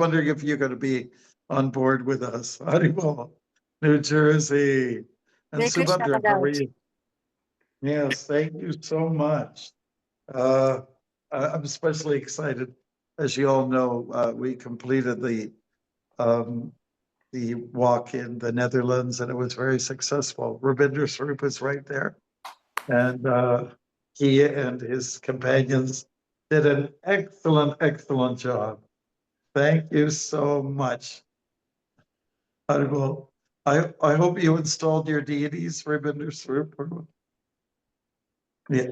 wondering if you're going to be on board with us. Haribol, New Jersey. And Hare Krishna, Subhadra, how are Maharaj. you? Yes, thank you so much. I'm especially excited. As you all know, we completed the walk in the Netherlands, and it was very successful. Rabinder Swarup is right there. And he and his companions did an excellent job. Thank you so much. I hope you installed your deities, Rabinder Swarup. Yeah,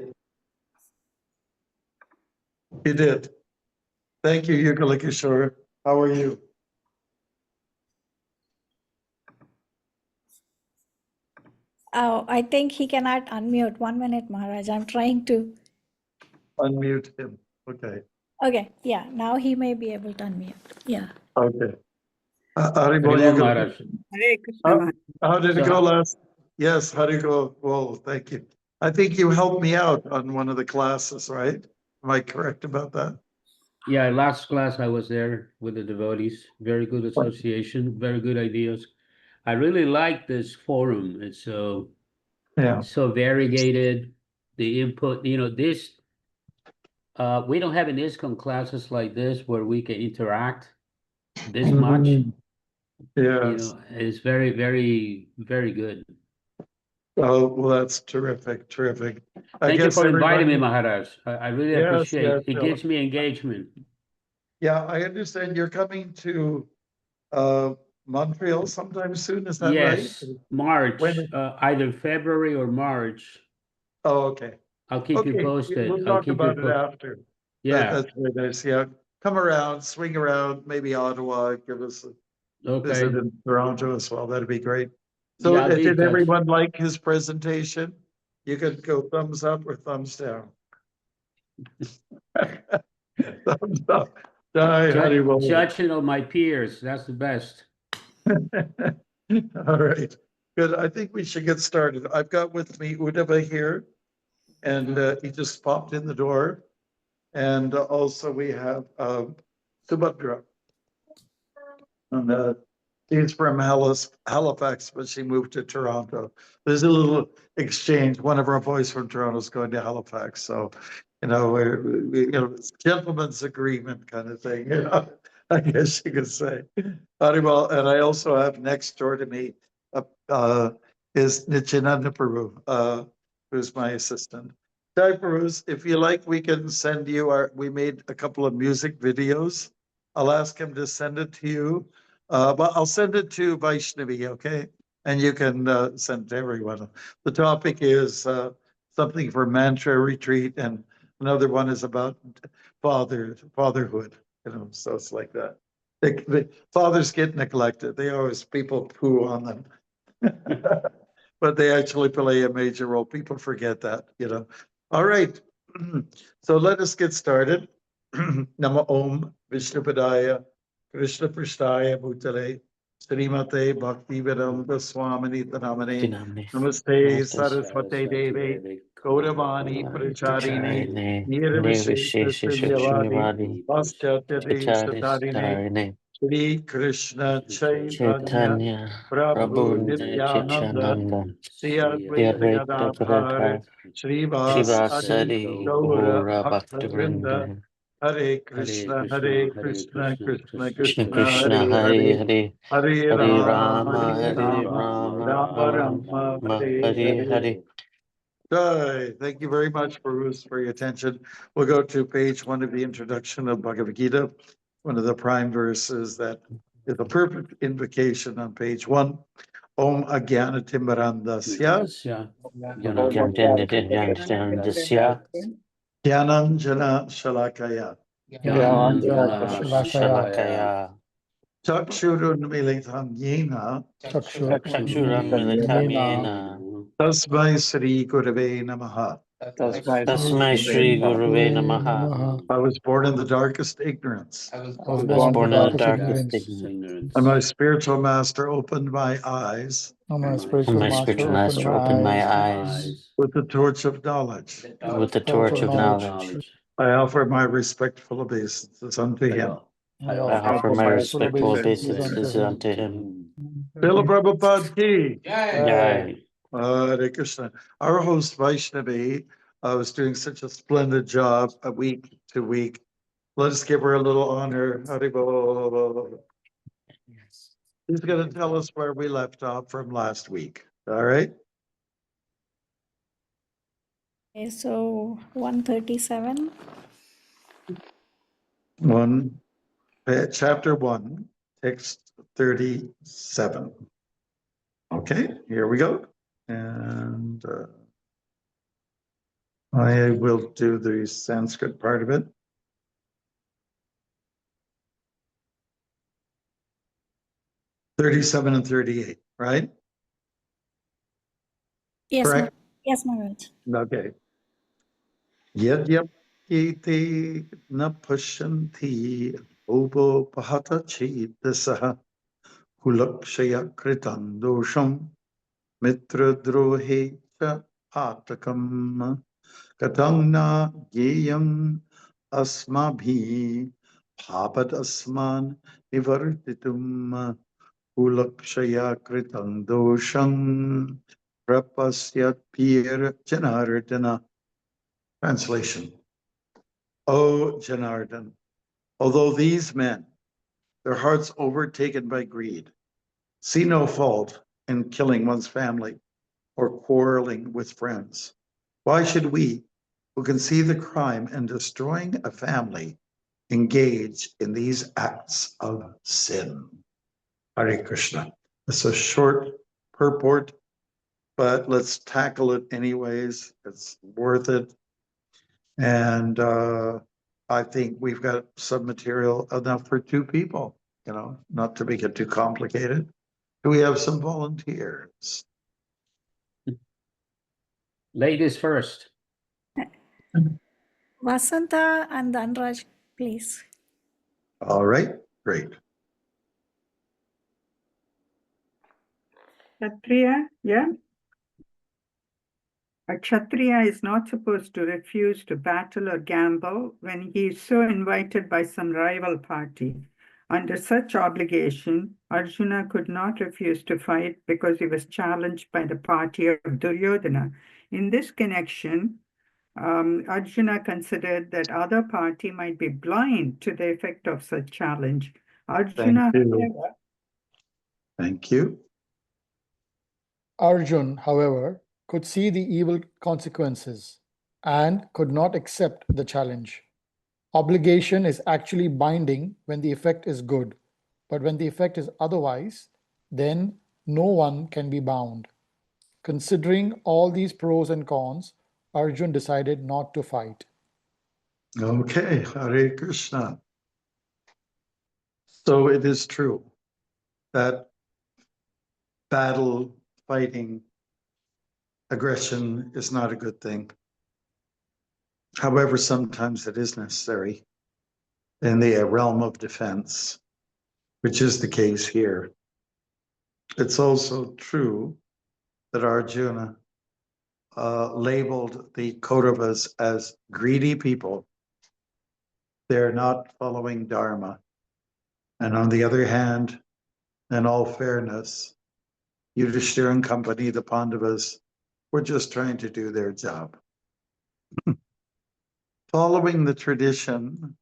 you did. Thank you, Yugalikishore. How are you? Oh, I think he cannot unmute. 1 minute, Maharaj. I'm trying to. Unmute him. Okay. Okay, yeah, now he may be able to unmute. Yeah. Okay. Haribol, Maharaj. Hare Krishna, Maharaj. How did it So- go last? Yes, how did it go? Whoa, thank you. I think you helped me out on one of the classes, right? Am I correct about that? Yeah, last class I was there with the devotees. Very good association, very good ideas. I really like this forum. It's Yeah. so variegated. The input, this we don't have in ISKCON classes like this where we can interact this much. Yes. It's very, very, very good. Oh, well, that's terrific, terrific. I Thank you guess for inviting me, everybody- Maharaj. I really Yes, appreciate yes, it. It Philip. gives me engagement. Yeah, I understand you're coming to Montreal sometime soon, is that right? Yes, March, When- either February or March. Oh, okay. I'll keep you Okay, posted. we'll I'll talk keep about you it after. Yeah, That's very nice, yeah. Come around, swing around, maybe Ottawa, give us a okay. visit in Toronto as well, that'd be great. So Yeah, I'll be in did touch. everyone like his presentation? You could go thumbs up or thumbs down. Thumbs up. Die, Haribol. Judging on my peers, that's the best. All right, good. I think we should get started. I've got with me Udava here, and he just popped in the door. And also we have Subhadra. And she's from Halifax, but she moved to Toronto. There's a little exchange. One of our boys from Toronto is going to Halifax, so it's gentleman's agreement kind of thing. I guess you could say. Well, and I also have next door to me is Nityananda Prabhu, who's my assistant. Jai Prabhu, if you like, we can send you we made a couple of music videos. I'll ask him to send it to you. But I'll send it to Vaishnavi, okay? And you can send it to everyone. The topic is something for mantra retreat, and another one is about fatherhood. So it's like that. The fathers get neglected. People poo on them, but they actually play a major role. People forget that. All right. So let us get started. Nama Om Vishnupadaya Krishna Prishtaya Bhutale Srimate Bhaktivedanta Swamini Tanamane Namaste Saraswate Devi Gauravani Pracharini Nirvisheshwari Paschatya Deshatarine Shri Krishna Chaitanya Prabhu Nityananda Sri Advaita Gadadhar Srivasadi Gaura Bhaktavrinda Hare Krishna, Krishna Krishna Krishna, Hare Hare Rama, Hare Rama Rama, Hare Hare. Jai. Thank you very much, Bruce, for your attention. We'll go to page 1 of the introduction of Bhagavad Gita, one of the prime verses that is a perfect invocation on page 1. Om Agyana Timbarandasya Dhyananjana Shalakaya Chakshurun Militam Yena Tasmai Sri Gurave Namaha. Tasmai Shri Gurave Namaha. I was born in the darkest ignorance, I was born in the darkest ignorance. and my spiritual master opened my eyes And my spiritual master opened my eyes with the torch of knowledge. with the torch of knowledge. I offer my respectful obeisances unto him. I I offer offer my respectful obeisances obeisances unto him. Srila Prabhupada ki. Jai. Hare Krishna. Our host Vaishnavi was doing such a splendid job week to week. Let us give her a little honor. Haribol. He's going to tell us where we left off from last week. All right. Okay, so 137. Chapter 1, text 37. Okay, here we go. And I will do the Sanskrit part of it. $37 and $38, right? Yes, Correct. Yes, Maharaj. Okay. Yadyap ete na pashanti obo pahata chitasaha kulakshaya kritam dosham mitra drohe cha atakam katang na yeyam asmabhi papat asman nivartitum kulakshaya kritam dosham prapasyat pir janardana. Translation. O Janardan, although these men, their hearts overtaken by greed, see no fault in killing one's family or quarreling with friends, why should we, who can see the crime in destroying a family, engage in these acts of sin? Hare Krishna. It's a short purport, but let's tackle it anyways. It's worth it. And I think we've got some material enough for two people, not to make it too complicated. Do we have some volunteers? Ladies first. Vasanta and Dhanraj, please. All right, great. Kshatriya, yeah. A Kshatriya is not supposed to refuse to battle or gamble when he is so invited by some rival party. Under such obligation, Arjuna could not refuse to fight because he was challenged by the party of Duryodhana. In this connection, Arjuna considered that other party might be blind to the effect of such challenge. Arjuna, Thank you. Arjun, however, could see the evil consequences and could not accept the challenge. Obligation is actually binding when the effect is good, but when the effect is otherwise, then no one can be bound. Considering all these pros and cons, Arjun decided not to fight. Okay, Hare Krishna. So it is true that battle, fighting, aggression is not a good thing. However, sometimes it is necessary in the realm of defense, which is the case here. It's also true that Arjuna labeled the Kauravas as greedy people. They're not following Dharma. And on the other hand, in all fairness, Yudhishthira and company, the Pandavas, were just trying to do their job. Following the tradition,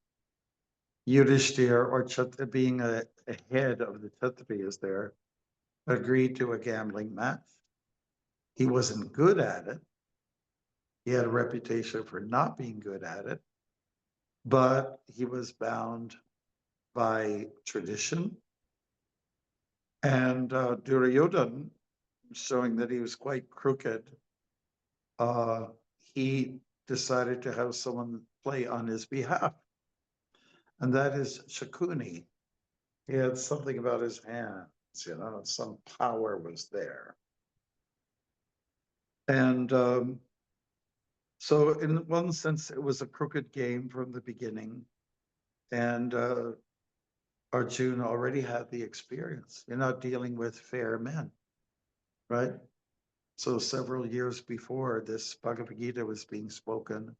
Yudhishthira, or being a head of the Kshatriyas there, agreed to a gambling match. He wasn't good at it. He had a reputation for not being good at it, but he was bound by tradition. And Duryodhana, showing that he was quite crooked, he decided to have someone play on his behalf. And that is Shakuni. He had something about his hands, some power was there. And so in one sense, it was a crooked game from the beginning. And Arjuna already had the experience. You're not dealing with fair men, right? So several years before this Bhagavad Gita was being spoken,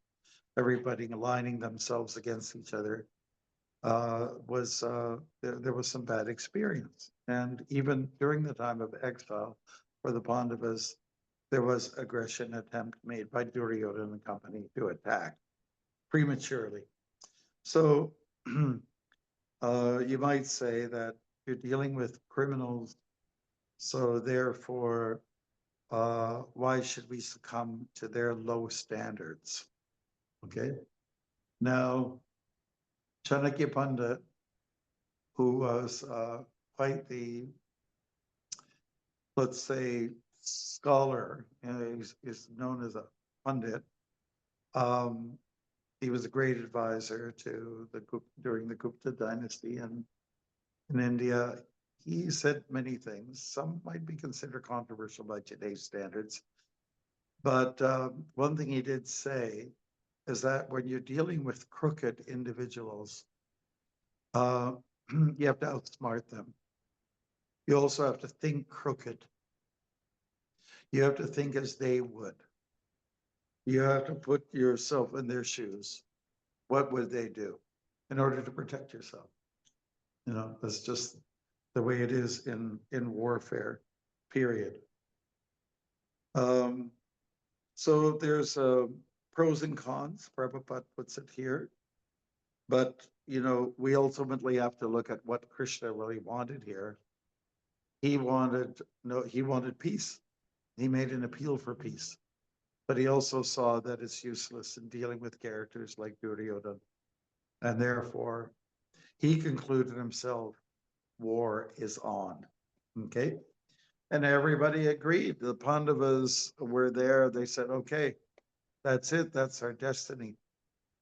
everybody aligning themselves against each other. there was some bad experience. And even during the time of exile for the Pandavas, there was aggression attempt made by Duryodhana and company to attack prematurely. So you might say that you're dealing with criminals, so therefore, why should we succumb to their low standards? Okay. Now, Chanakya Pandit, who was quite the, let's say, scholar, he's known as a Pandit. He was a great advisor to during the Gupta dynasty in India. He said many things. Some might be considered controversial by today's standards. But one thing he did say is that when you're dealing with crooked individuals, you have to outsmart them. You also have to think crooked. You have to think as they would. You have to put yourself in their shoes. What would they do in order to protect yourself? You know, that's just the way it is in warfare, period. So there's pros and cons. Prabhupada puts it here. But, you know, we ultimately have to look at what Krishna really wanted here. He wanted peace. He made an appeal for peace. But he also saw that it's useless in dealing with characters like Duryodhana. And therefore, he concluded himself, war is on. Okay? And everybody agreed. The Pandavas were there. They said, okay, that's it. That's our destiny.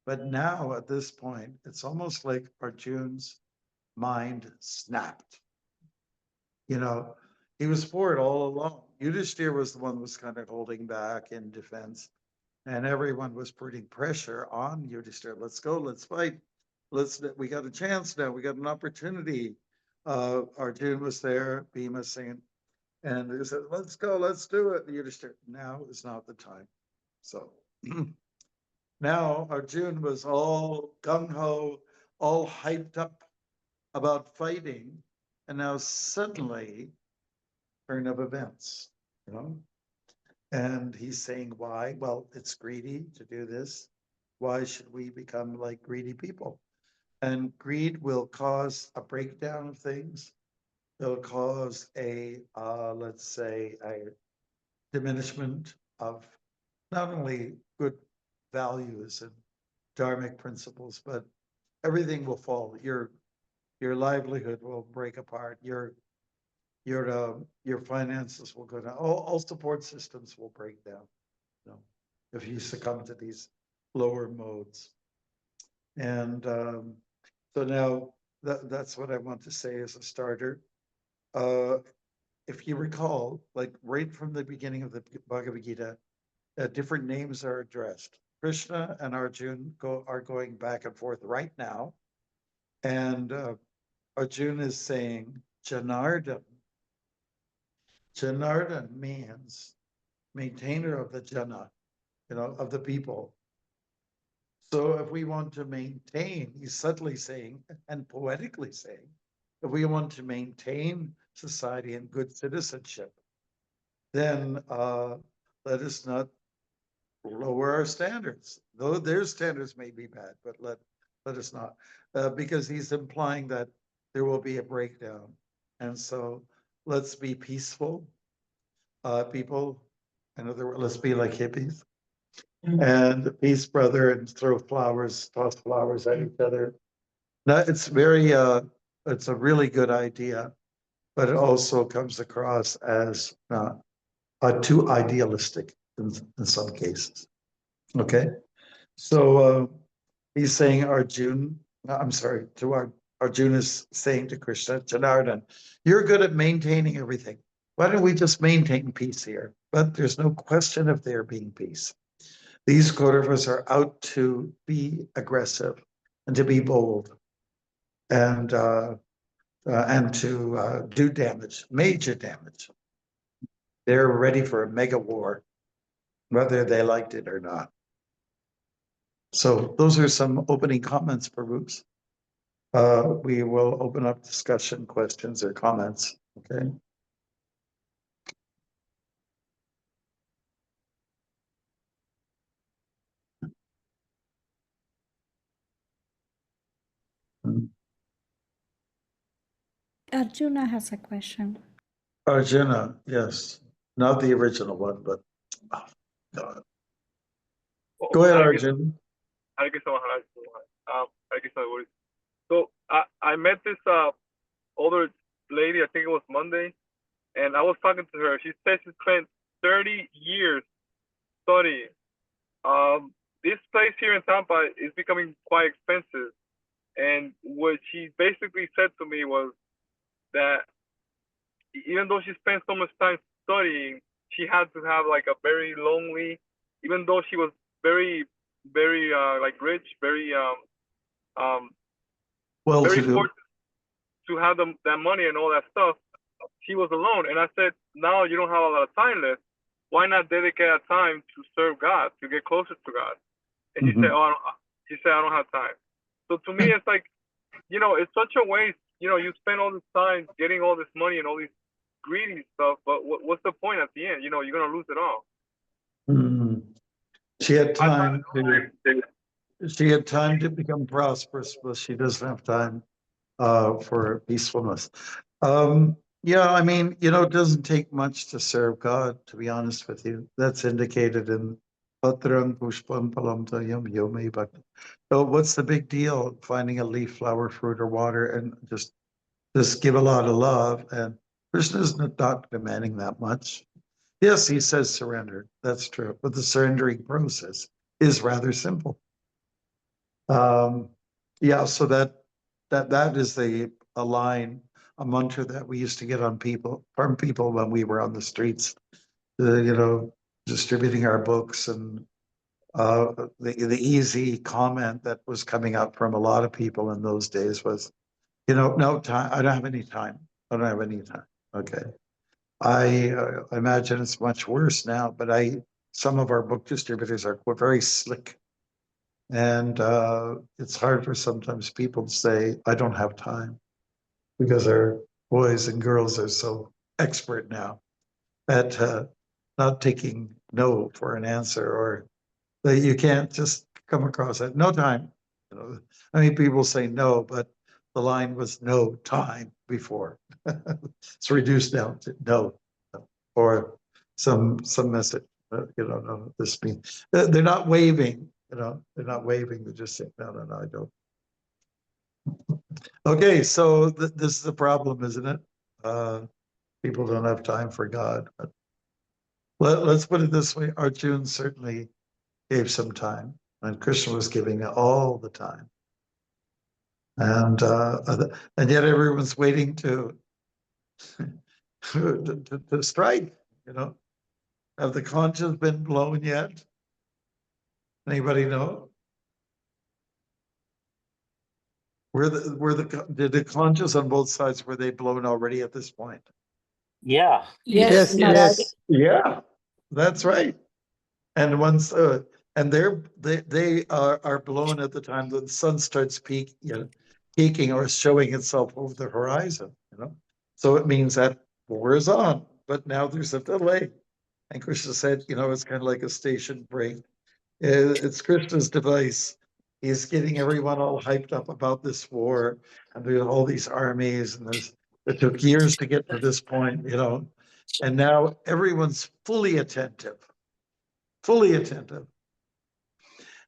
But now at this point, it's almost like Arjuna's mind snapped. You know, he was for it all along. Yudhishthira was the one who was kind of holding back in defense. And everyone was putting pressure on Yudhishthira. Let's go, let's fight. We got a chance now. We got an opportunity. Arjuna was there, Bhima saying, and they said, let's go, let's do it. And Yudhishthira, now is not the time. So now Arjuna was all gung-ho, all hyped up about fighting. And now suddenly, turn of events, you know? And he's saying, why? Well, it's greedy to do this. Why should we become like greedy people? And greed will cause a breakdown of things. It'll cause a, let's say, a diminishment of not only good values and dharmic principles, but everything will fall. Your livelihood will break apart. Your finances will go down. All support systems will break down, you know, if you succumb to these lower modes. And so now that's what I want to say as a starter. If you recall, like right from the beginning of the Bhagavad Gita, different names are addressed. Krishna and Arjuna are going back and forth right now. And Arjuna is saying, Janardhan. Janardhan means maintainer of the jana, you know, of the people. So if we want to maintain, he's subtly saying and poetically saying, if we want to maintain society and good citizenship, then let us not lower our standards. Though their standards may be bad, but let us not, because he's implying that there will be a breakdown. And so let's be peaceful people. In other words, let's be like hippies. And peace, brother, and throw flowers, toss flowers at each other. Now, it's very, it's a really good idea, but it also comes across as too idealistic in some cases. Okay, so he's saying Arjuna is saying to Krishna, Janardhan, you're good at maintaining everything. Why don't we just maintain peace here? But there's no question of there being peace. These Kauravas are out to be aggressive and to be bold and to do damage, major damage. They're ready for a mega war, whether they liked it or not. So those are some opening comments, Prabhu. we will open up discussion, questions or comments, okay? Arjuna has a question. Arjuna, yes, not the original one, but oh, God. Go ahead, Arjuna. So I met this older lady, I think it was Monday, and I was talking to her. She said she spent 30 years studying. This place here in Tampa is becoming quite expensive. And what she basically said to me was that even though she spent so much time studying, she had to have like a very lonely, even though she was very, very like rich, very Well, very to do. fortunate to have that money and all that stuff. She was alone, and I said, now you don't have a lot of time left. Why not dedicate a time to serve God, to get closer to God? And she said, I don't have time. So to me, it's like, you know, it's such a waste. You know, you spend all this time getting all this money and all these greedy stuff, but what's the point at the end? You know, you're gonna lose it all. Mm. She had time to become prosperous, but she doesn't have time for peacefulness. Yeah, I mean, you know, it doesn't take much to serve God, to be honest with you. That's indicated in Patram Pushpam Palam Tayam Yomi Bhakti. So what's the big deal? Finding a leaf, flower, fruit, or water, and just give a lot of love. And Krishna's not demanding that much. Yes, he says surrender. That's true. But the surrendering process is rather simple. Yeah, so that is a line, a mantra that we used to get from people when we were on the streets, you know, distributing our books, and the easy comment that was coming up from a lot of people in those days was, you know, no time. I don't have any time. I don't have any time. Okay. I imagine it's much worse now, but some of our book distributors are very slick. And it's hard for sometimes people to say, I don't have time, because our boys and girls are so expert now at not taking no for an answer, or that you can't just come across it. No time. You know, I mean, people say no, but the line was no time before. It's reduced down to no, or some message. You know, no, this means they're not waving. You know, they're not waving. They're just saying, no, I don't. Okay, so this is the problem, isn't it? People don't have time for God. But let's put it this way: Arjuna certainly gave some time, and Krishna was giving all the time, and yet everyone's waiting to strike. You know, have the conches been blown yet? Anybody know? Did the conches on both sides, were they blown already at this point? Yeah. Yes, Maharaj. yes. Yeah, that's right. And once and they are blown at the time the sun starts peaking or showing itself over the horizon. You know, so it means that war is on. But now there's a delay, and Krishna said, you know, it's kind of like a station break. It's Krishna's device. He's getting everyone all hyped up about this war, and there's all these armies, and it took years to get to this point, you know, and now everyone's fully attentive.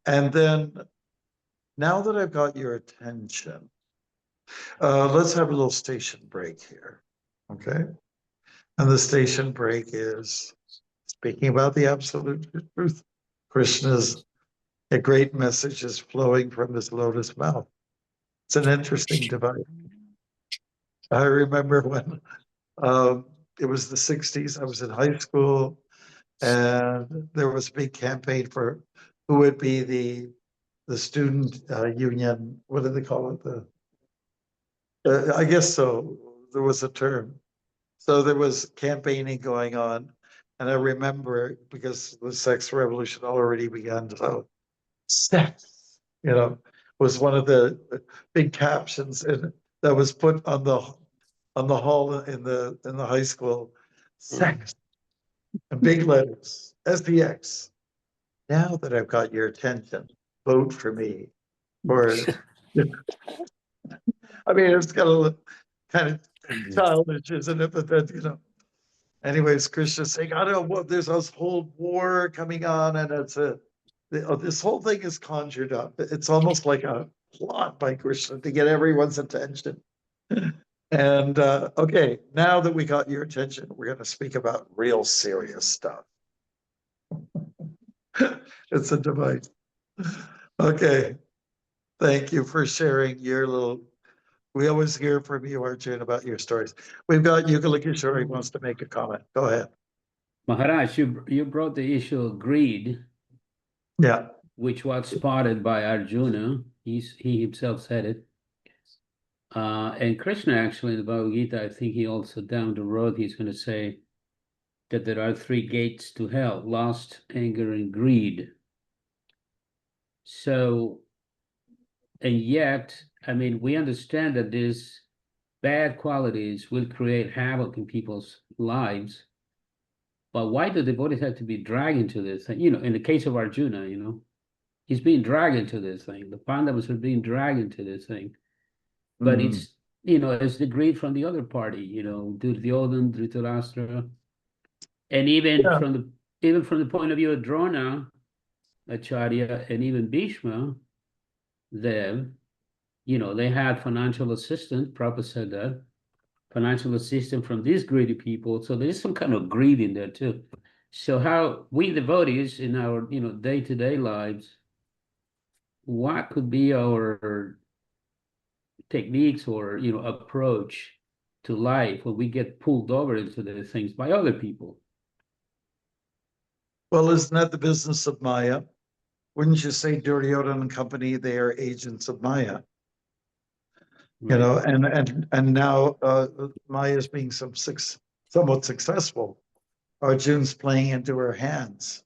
And then, now that I've got your attention, let's have a little station break here, okay? And the station break is speaking about the absolute truth. Krishna's a great message is flowing from his lotus mouth. It's an interesting device. I remember when it was the 60s, I was in high school, and there was a big campaign for who would be the student union. What do they call it? I guess so. There was a term. So there was campaigning going on, and I remember, because the sex revolution already began. So sex, you know, was one of the big captions that was put on the hall in the high school. Sex, in big letters, SPX. Now that I've got your attention, vote for me. Or, I mean, it's got a kind of childish, isn't it? But then, anyways, Krishna's saying, I don't know what, there's this whole war coming on, and this whole thing is conjured up. It's almost like a plot by Krishna to get everyone's attention. And okay, now that we got your attention, we're going to speak about real serious stuff. It's a device. Okay. Thank you for sharing your little. We always hear from you, Arjun, about your stories. We've got Yugala Kishore wants to make a comment. Go ahead. Maharaj, you brought the issue of greed, Yeah. which was spotted by Arjuna. He himself said it. And Krishna, actually, in the Bhagavad Gita, I think he also down the road, he's going to say that there are 3 gates to hell: lust, anger, and greed. So, and yet, I mean, we understand that these bad qualities will create havoc in people's lives. But why do devotees have to be dragged into this thing? In the case of Arjuna, he's being dragged into this thing. The Pandavas are being dragged into this thing. But it's, it's the greed from the other party, Duryodhana, Dhritarashtra. And even from the point of view of Drona, Acharya, and even Bhishma, they had financial assistance. Prabhupada said that. Financial assistance from these greedy people. So there's some kind of greed in there too. So how we devotees in our, day-to-day lives, what could be our techniques or, approach to life when we get pulled over into these things by other people? Well, isn't that the business of Maya? Wouldn't you say Duryodhana and company, they are agents of Maya? Right. And now Maya is being somewhat successful. Arjun's playing into her hands.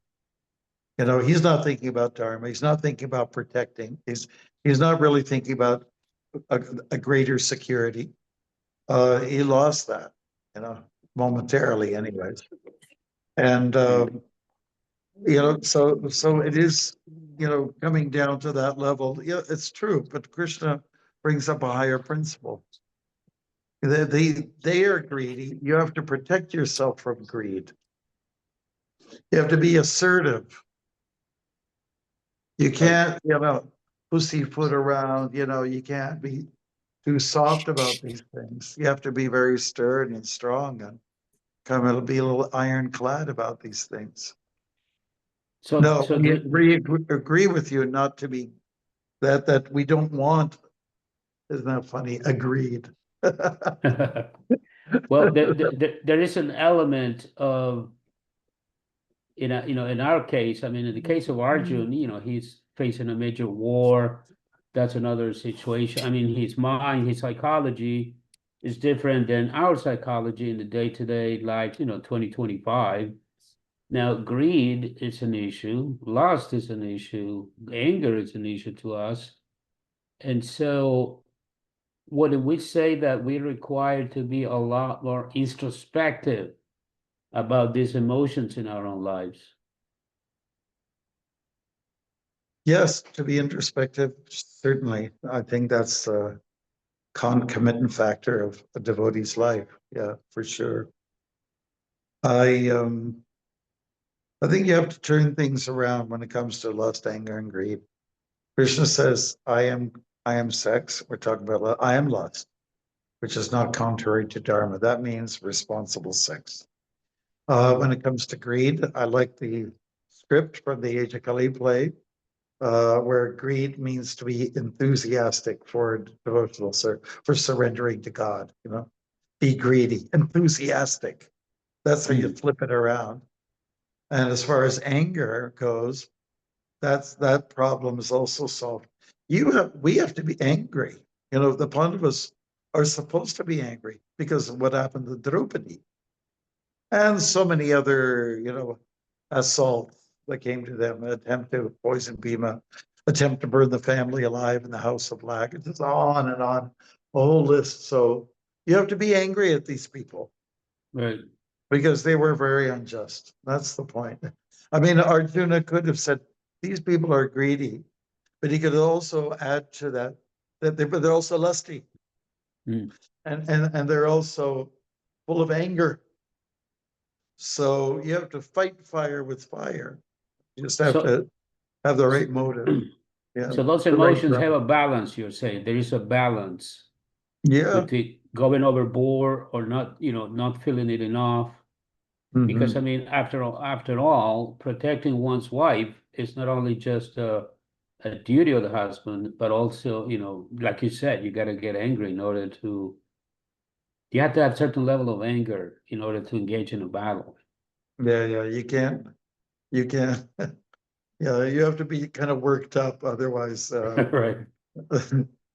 He's not thinking about Dharma. He's not thinking about protecting. He's not really thinking about a greater security. He lost that, momentarily, anyways. And so it is, coming down to that level. Yeah, it's true. But Krishna brings up a higher principle. They are greedy. You have to protect yourself from greed. You have to be assertive. You can't, pussyfoot around. You can't be too soft about these things. You have to be very stern and strong and kind of be a little ironclad about these things. No, we agree with you not to be that we don't want. Isn't that funny? Agreed. Well, there is an element of, in our case, I mean, in the case of Arjun, he's facing a major war. That's another situation. I mean, his mind, his psychology is different than our psychology in the day-to-day life, 2025. Now, greed is an issue, lust is an issue, anger is an issue to us. And so what do we say that we're required to be a lot more introspective about these emotions in our own lives? Yes, to be introspective, certainly. I think that's a concomitant factor of a devotee's life. Yeah, for sure. I think you have to turn things around when it comes to lust, anger, and greed. Krishna says, I am sex. We're talking about lust. I am lust, which is not contrary to Dharma. That means responsible sex. When it comes to greed, I like the script from the Age of Kali play, where greed means to be enthusiastic for devotional for surrendering to God. Be greedy, enthusiastic. That's how you flip it around. And as far as anger goes, that problem is also solved. We have to be angry. The Pandavas are supposed to be angry because of what happened to Draupadi and so many other, assaults that came to them, an attempt to poison Bhima. attempt to burn the family alive in the house of black. It's just on and on, a whole list. So you have to be angry at these people Right. because they were very unjust. That's the point. I mean, Arjuna could have said, these people are greedy, but he could also add to that, that they're also lusty. Mm. And they're also full of anger. So you have to fight fire with fire. You just have So- to have the right motive. Yeah. So those the right emotions have ground. a balance, you're saying. There is a balance Yeah. between going overboard or not, not feeling it enough. Because Mhm. I mean, after all, protecting one's wife is not only just a duty of the husband, but also, like you said, you got to get angry in order to. You have to have a certain level of anger in order to engage in a battle. Yeah, you can't. Yeah, you have to be kind of worked up, otherwise Right.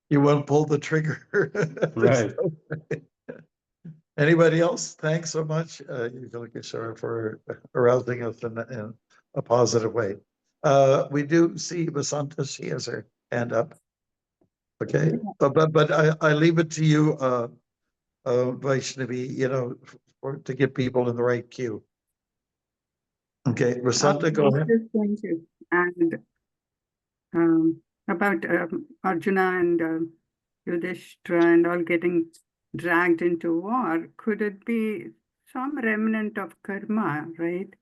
you won't pull the trigger. Right. Anybody else? Thanks so much, Yugalakishore, for arousing us in a positive way. We do see Vasanta, she has her hand up. Okay, but I leave it to you, Vaishnavi, to get people in the right queue. Okay, Vasanta, go I was ahead. just going to add about Arjuna and Yudhishthira and all getting dragged into war. Could it be some remnant of karma, right?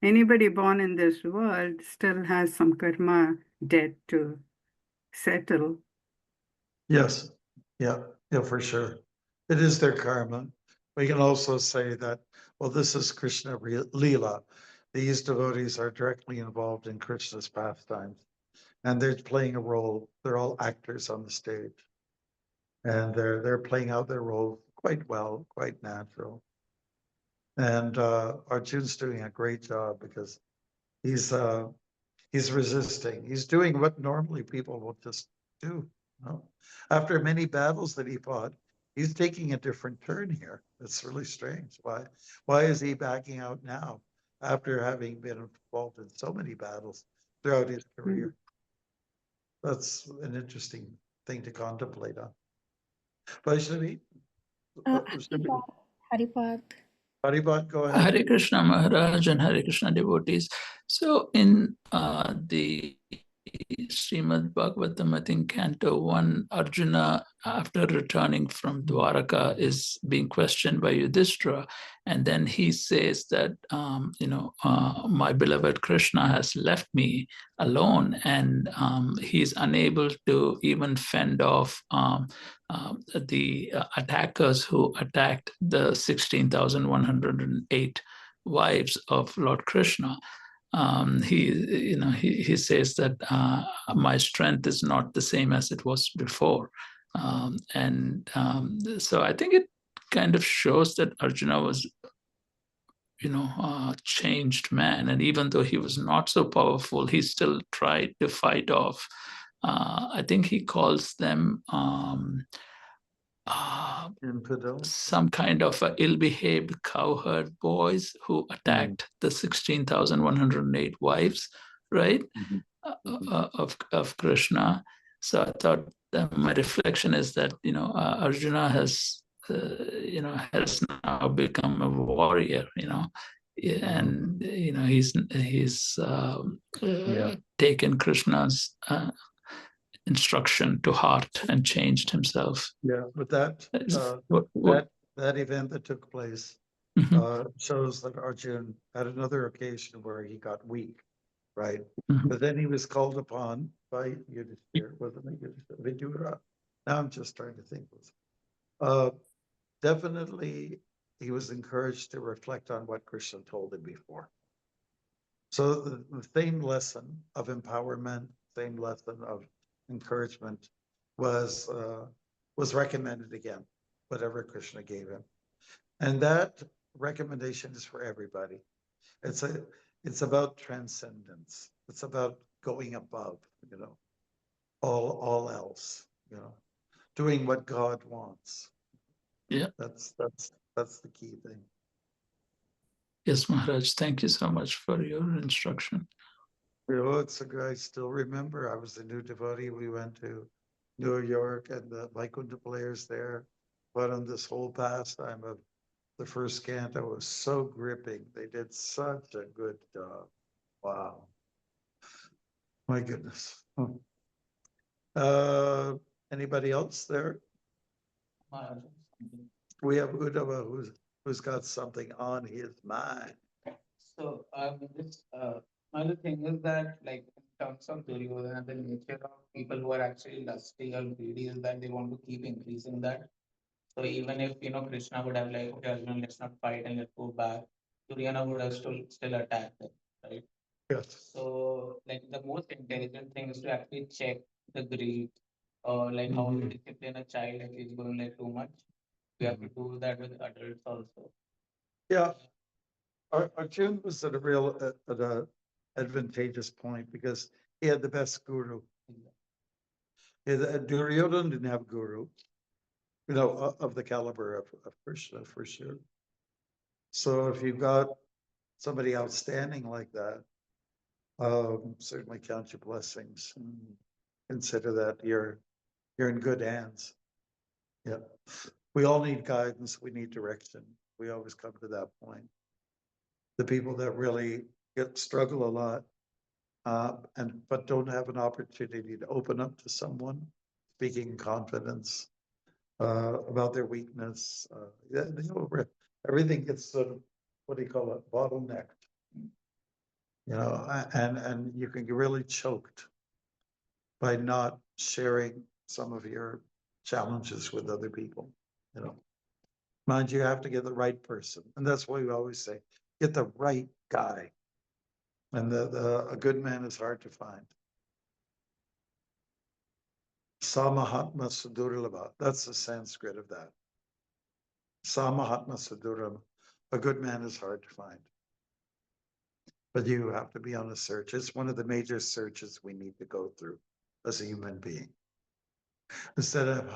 Anybody born in this world still has some karma debt to settle. Yes, yeah, for sure. It is their karma. We can also say that, well, this is Krishna Leela. These devotees are directly involved in Krishna's pastimes, and they're playing a role. They're all actors on the stage, and they're playing out their role quite well, quite natural. And Arjun's doing a great job because he's resisting. He's doing what normally people will just do. After many battles that he fought, he's taking a different turn here. It's really strange. Why is he backing out now after having been involved in so many battles throughout his career? That's an interesting thing to contemplate on. Vaishnavi? Haripad. Haribhat, go ahead. Hare Krishna Maharaj and Hare Krishna devotees. So in the Srimad Bhagavatam, I think Canto 1, Arjuna, after returning from Dwaraka, is being questioned by Yudhishthira. And then he says that, my beloved Krishna has left me alone, and he's unable to even fend off the attackers who attacked the 16,108 wives of Lord Krishna. He says that my strength is not the same as it was before. So I think it kind of shows that Arjuna was, a changed man. And even though he was not so powerful, he still tried to fight off. I think he calls them Infidel. some kind of ill-behaved cowherd boys who attacked the 16,108 wives, right, of Krishna. So I thought that my reflection is that Arjuna has now become a warrior, and he's taken Krishna's instruction to heart and changed himself. Yeah, but that event that took place shows that Arjun had another occasion where he got weak, right? But then he was called upon by Yudhishthira, wasn't it? Vidura. Now I'm just trying to think. Definitely, he was encouraged to reflect on what Krishna told him before. So the same lesson of empowerment, same lesson of encouragement was recommended again, whatever Krishna gave him. And that recommendation is for everybody. It's about transcendence. It's about going above, all else, doing what God wants. Yeah. That's the key thing. Yes, Maharaj. Thank you so much for your instruction. You know, I still remember, I was a new devotee, we went to New York and the Vaikuntha players there, put on this whole pastime of the first canto was so gripping. They did such a good job. Wow. My goodness. Anybody else there? We have Uddhava who's got something on his mind. So, this, another thing is that, like, in terms of Duryodhana, the nature of people who are actually lusty or greedy is that they want to keep increasing that. So even if, Krishna would have like, okay, Arjuna, let's not fight and let's go back, Duryodhana would have still attack them, right? Yes. So, like, the most intelligent thing is to actually check the greed, or like how you discipline a child if he's going like too much. We have to do that with adults also. Yeah. Arjuna was at a real advantageous point because he had the best guru. Duryodhana didn't have guru, of the caliber of Krishna for sure. So if you've got somebody outstanding like that, certainly count your blessings and consider that you're in good hands. Yeah, we all need guidance. We need direction. We always come to that point. The people that really struggle a lot, but don't have an opportunity to open up to someone, speaking in confidence about their weakness. Everything gets sort of, what do you call it, bottlenecked. And you can get really choked by not sharing some of your challenges with other people. Mind you, have to get the right person, and that's why we always say, get the right guy. And a good man is hard to find. Samahatma Sudurlabha, that's the Sanskrit of that. Samahatma Sudurlabha, a good man is hard to find. But you have to be on a search. It's one of the major searches we need to go through as a human being. Instead of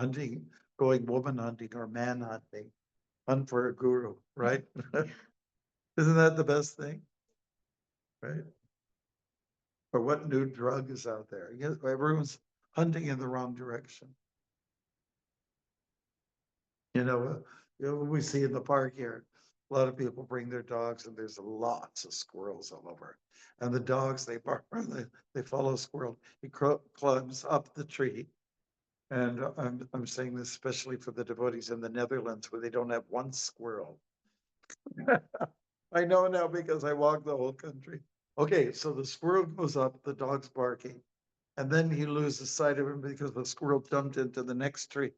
going woman hunting or man hunting, hunt for a guru, right? Isn't that the best thing? Right? Or what new drug is out there? Everyone's hunting in the wrong direction. We see in the park here, a lot of people bring their dogs and there's lots of squirrels all over. And the dogs, they bark, they follow a squirrel. He climbs up the tree. And I'm saying this especially for the devotees in the Netherlands where they don't have one squirrel. I know now because I walk the whole country. Okay, so the squirrel goes up, the dog's barking, and then he loses sight of him because the squirrel jumped into the next tree.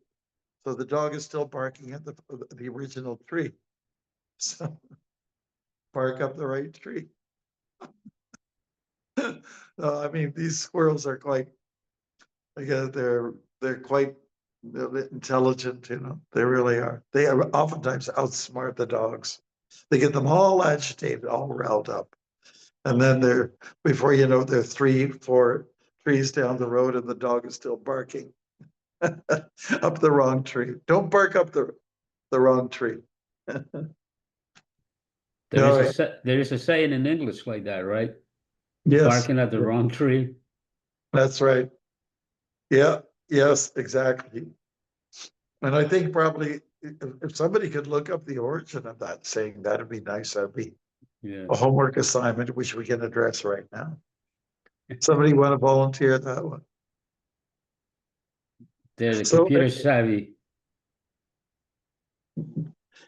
So the dog is still barking at the original tree. So bark up the right tree. I mean, these squirrels are quite, again, they're quite intelligent, they really are. They oftentimes outsmart the dogs. They get them all agitated, all riled up. And then before you know, they're 3-4 trees down the road and the dog is still barking up the wrong tree. Don't bark up the wrong tree. There is a saying in English like that, right? Yes. Barking at the wrong tree. That's right. Yeah. Yes, exactly. And I think probably if somebody could look up the origin of that saying, that'd be nice. That'd be a homework assignment which we can address right now. Somebody want to volunteer that one? They're the computer savvy.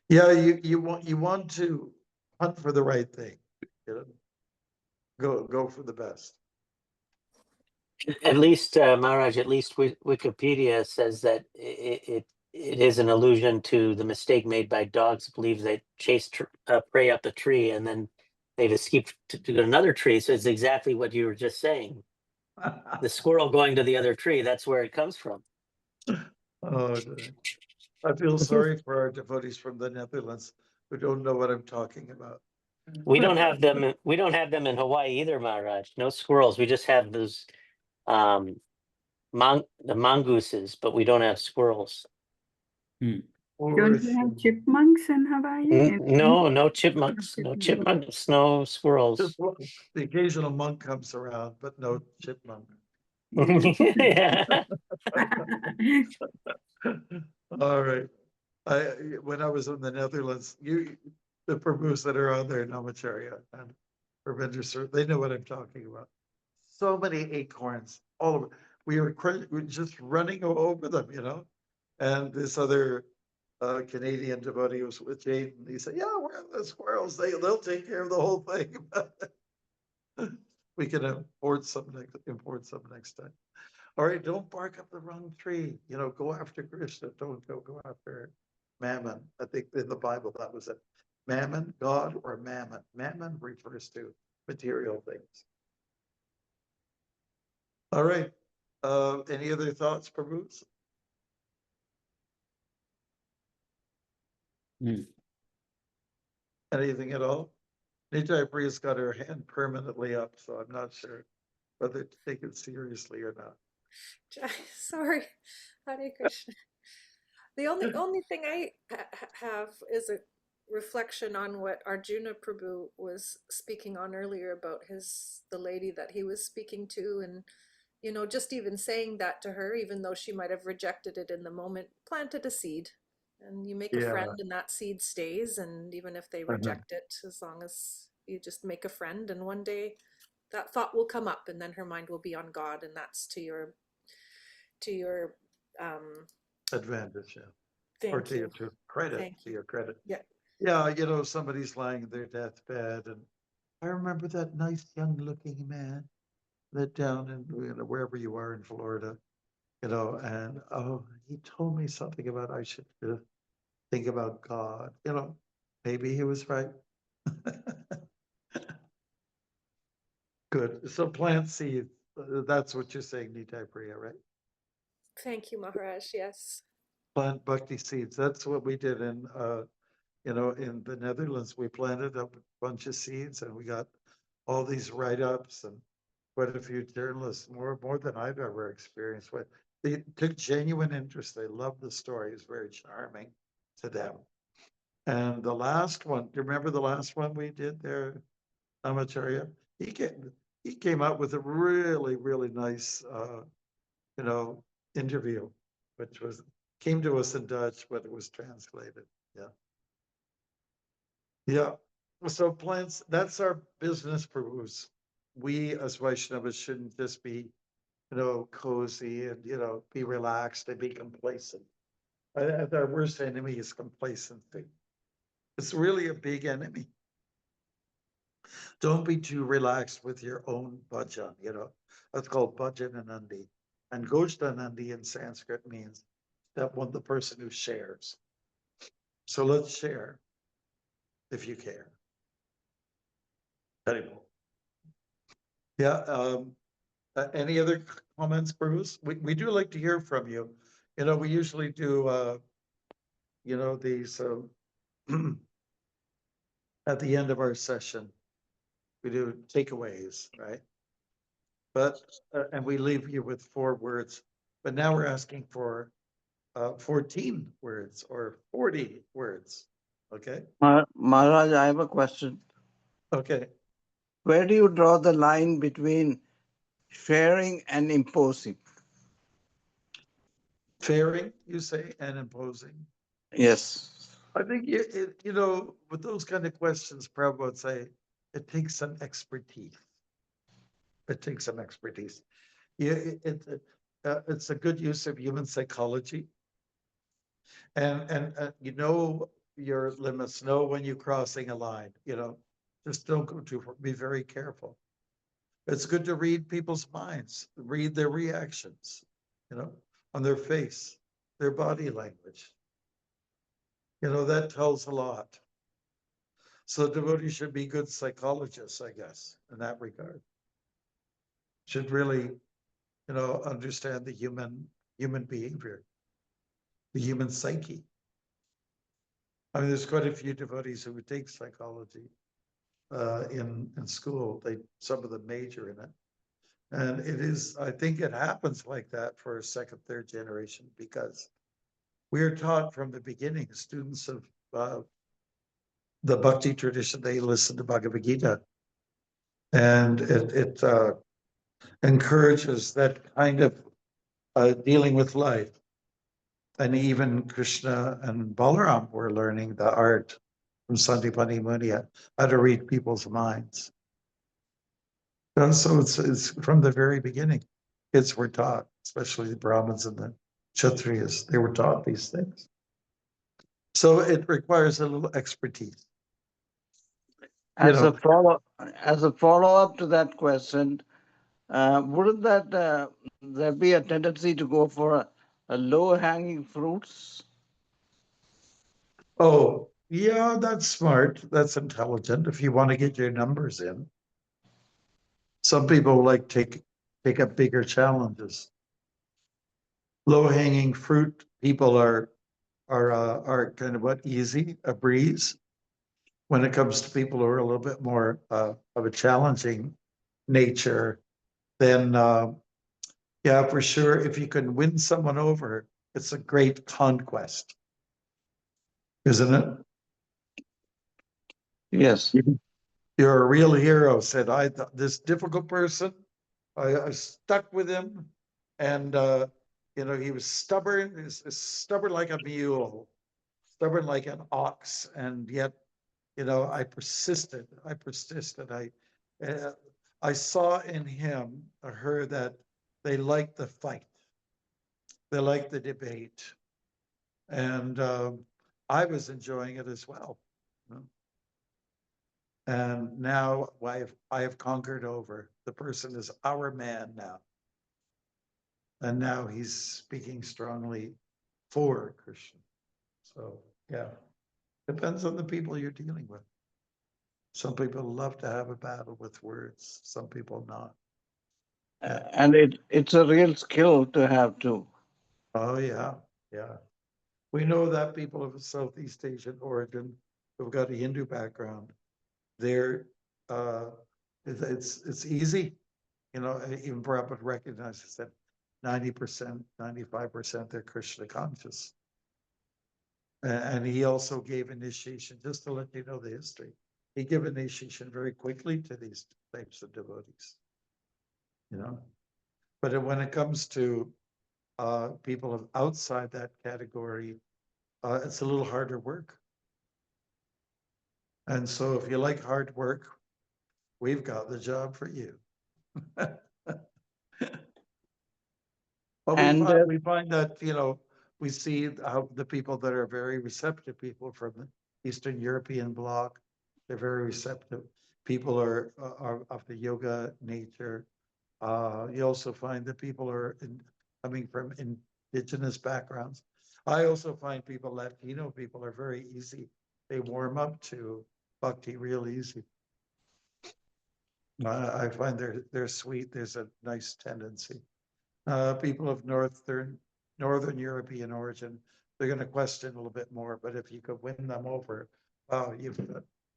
Yeah, you want to hunt for the right thing. Go for the best. At least, Maharaj, at least Wikipedia says that it is an allusion to the mistake made by dogs. Believe they chase prey up a tree and then they've escaped to another tree. So it's exactly what you were just saying. The squirrel going to the other tree, that's where it comes from. Oh, I feel sorry for our devotees from the Netherlands who don't know what I'm talking about. We don't have them. We don't have them in Hawaii either, Maharaj. No squirrels. We just have those the mongooses, but we don't have squirrels. Don't you have chipmunks in Hawaii? No, no chipmunks, no chipmunks, no squirrels. The occasional monk comes around, but no chipmunk. Yeah. All right. When I was in the Netherlands, the Prabhus that are on there, Namacharya and Ravinder Sir, they know what I'm talking about. So many acorns, all of it. We were just running over them, And this other Canadian devotee was with Jaden. He said, "Yeah, we're the squirrels. They'll take care of the whole thing." We can import some next time. All right, don't bark up the wrong tree. Go after Krishna. Don't go after Mammon. I think in the Bible that was it. Mammon, God, or Mammon. Mammon refers to material things. All right. Any other thoughts, Prabhus? Anything at all? Nitai Priya's got her hand permanently up, so I'm not sure whether to take it seriously or not. Sorry, Hare Krishna. The only thing I have is a reflection on what Arjuna Prabhu was speaking on earlier about the lady that he was speaking to, and just even saying that to her, even though she might have rejected it in the moment, planted a seed, and you make a friend, and that seed stays. And even if they reject it, as long as you just make a friend, and one day that thought will come up, and then her mind will be on God, and that's to your advantage, yeah. Thank Or to you. your credit, Thank to your credit. Yeah. Yeah, somebody's lying in their deathbed, and I remember that nice young-looking man that down in wherever you are in Florida, and he told me something about I should think about God. Maybe he was right. Good. So plant seeds. That's what you're saying, Nitai Priya, right? Thank you, Maharaj. Yes. Plant bhakti seeds. That's what we did in in the Netherlands. We planted a bunch of seeds, and we got all these write-ups and quite a few journalists, more than I've ever experienced. They took genuine interest. They loved the story. It's very charming to them. And the last one, do you remember the last one we did there, Amacharya? He came out with a really, really nice interview, which came to us in Dutch, but it was translated. Yeah. So plants, that's our business purpose. We as Vaishnavas shouldn't just be, cozy and, be relaxed and be complacent. Our worst enemy is complacency. It's really a big enemy. Don't be too relaxed with your own bhajan, That's called bhajananandi. And Gojdanandi in Sanskrit means that the person who shares. So let's share if you care. Anyway. Yeah. Any other comments, Bruce? We do like to hear from you. We usually do, these at the end of our session. We do takeaways, right? But and we leave you with 4 words. But now we're asking for 14 words or 40 words. Okay. Maharaj, I have a question. Okay. Where do you draw the line between sharing and imposing? Sharing, you say, and imposing. Yes. I think with those kind of questions, Prabhupada would say it takes some expertise. It takes some expertise. Yeah, it's a good use of human psychology, and your limits. Know when you're crossing a line. Just don't go too far. Be very careful. It's good to read people's minds, read their reactions, on their face, their body language. That tells a lot. So devotees should be good psychologists, I guess, in that regard. Should really, understand the human behavior, the human psyche. I mean, there's quite a few devotees who would take psychology in school. Some of them major in it. And I think it happens like that for 2nd, 3rd generation because we're taught from the beginning, students of the Bhakti tradition, they listen to Bhagavad Gita. And it encourages that kind of dealing with life. And even Krishna and Balaram were learning the art from Sandipani Muni, how to read people's minds. So it's from the very beginning, kids were taught, especially the Brahmins and the Kshatriyas, they were taught these things. So it requires a little expertise. As a follow-up to that question, wouldn't that there be a tendency to go for a low-hanging fruits? Oh, yeah, that's smart. That's intelligent if you want to get your numbers in. Some people like take up bigger challenges. Low-hanging fruit people are kind of what, easy, a breeze. When it comes to people who are a little bit more of a challenging nature, then yeah, for sure, if you can win someone over, it's a great conquest, isn't it? Yes. You're a real hero, said I thought this difficult person, I stuck with him, and you know, he was stubborn, he's stubborn like a mule, stubborn like an ox, and yet, you know, I persisted. I saw in him or her that they liked the fight, they liked the debate, and I was enjoying it as well. And now I have conquered over. The person is our man now. And now he's speaking strongly for Krishna. So yeah, depends on the people you're dealing with. Some people love to have a battle with words, some people not. And it's a real skill to have too. Oh yeah, yeah. We know that people of Southeast Asian origin who've got a Hindu background, they're it's easy, you know. Even Prabhupada recognizes that 90%, 95% they're Krishna conscious. And he also gave initiation, just to let you know the history. He gave initiation very quickly to these types of devotees, you know. But when it comes to people of outside that category, it's a little harder work. And so if you like hard work, we've got the job for you. But we find that, you know, we see how the people that are very receptive, people from the Eastern European bloc, they're very receptive. People are of the yoga nature. You also find that people are coming from indigenous backgrounds. I also find people, Latino people, are very easy. They warm up to bhakti real easy. I find they're sweet. There's a nice tendency. People of Northern European origin, they're going to question a little bit more. But if you could win them over, wow,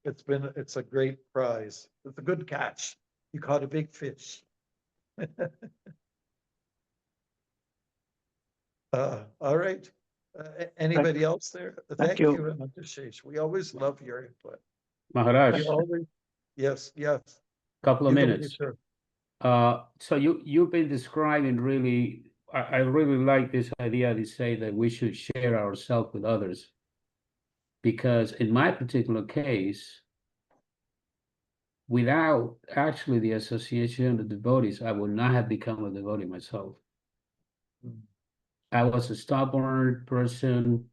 it's a great prize. It's a good catch. You caught a big fish. All right. Anybody else there? Thank you, Anantashesh. We always love your input. Maharaj, We always, yes. couple of You go, minutes. sure. So you've been describing really, I really like this idea to say that we should share ourselves with others. Because in my particular case, without actually the association of devotees, I would not have become a devotee myself. I was a stubborn person,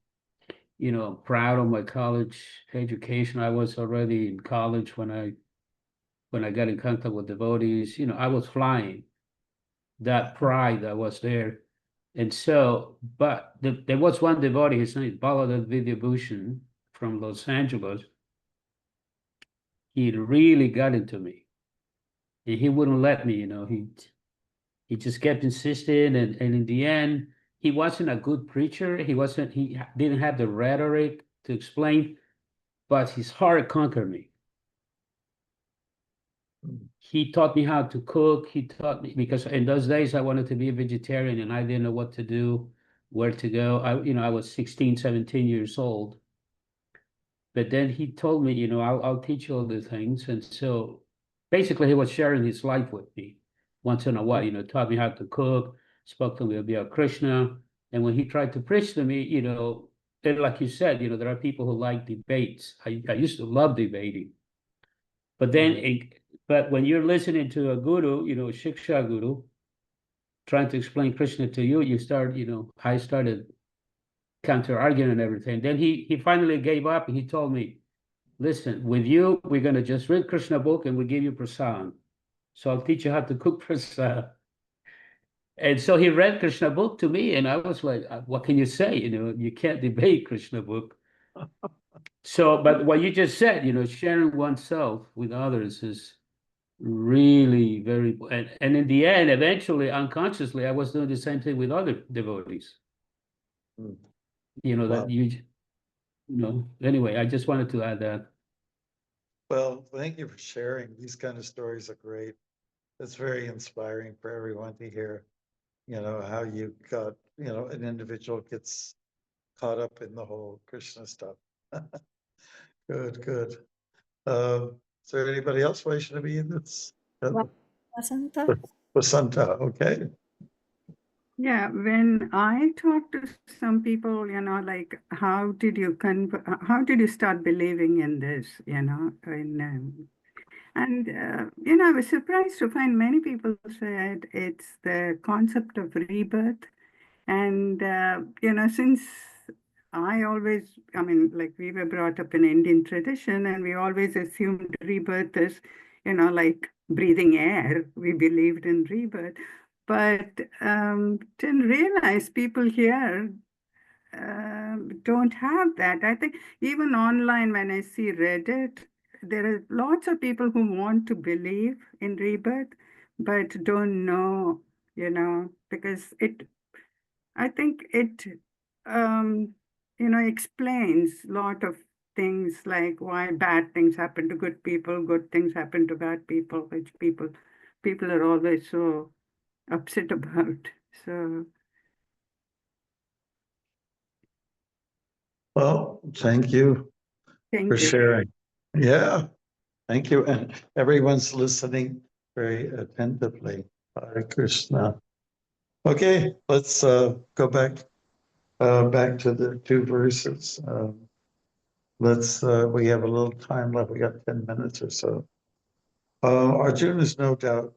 you know, proud of my college education. I was already in college when I got in contact with devotees. You know, I was flying. That pride that was there. And so, but there was one devotee, his name is Baladev Vidyabhushan from Los Angeles. He really got into me. And he wouldn't let me, you know, he just kept insisting, and in the end, he wasn't a good preacher. He didn't have the rhetoric to explain, but his heart conquered me. He taught me how to cook. He taught me, because in those days I wanted to be a vegetarian and I didn't know what to do. where to go. I was 16, 17 years old. But then he told me, I'll teach you all the things. And so basically he was sharing his life with me once in a while, taught me how to cook, spoke to me about Krishna. And when he tried to preach to me, and like you said, there are people who like debates. I used to love debating. But then, but when you're listening to a guru, a Shiksha guru, trying to explain Krishna to you, you start, I started counter arguing and everything. Then he finally gave up and he told me, listen, with you, we're going to just read Krishna book and we give you prasad. So I'll teach you how to cook prasad. And so he read Krishna book to me, and I was like, what can you say? You can't debate Krishna book. So, but what you just said, sharing oneself with others is really very, and in the end, eventually, unconsciously, I was doing the same thing with other devotees. Mm. That anyway, I just wanted to add that. Well, thank you for sharing. These kind of stories are great. It's very inspiring for everyone to hear, how you got, an individual gets caught up in the whole Krishna stuff. Good, good. Is there anybody else wishing to be that's Vasanta? Vasanta? Okay. Yeah, when I talk to some people, like, how did you start believing in this, and I was surprised to find many people said it's the concept of rebirth. And, since like we were brought up in Indian tradition and we always assumed rebirth is, like breathing air. We believed in rebirth. But didn't realize people here don't have that. I think even online, when I see Reddit, there are lots of people who want to believe in rebirth, but don't know, because I think it, explains a lot of things like why bad things happen to good people, good things happen to bad people, which people are always so upset about. So, Well, thank you for thank you. sharing. Yeah, thank you. And everyone's listening very attentively. Hare Krishna. Okay, let's go back to the two verses. We have a little time left. We got 10 minutes or so. Arjuna is no doubt,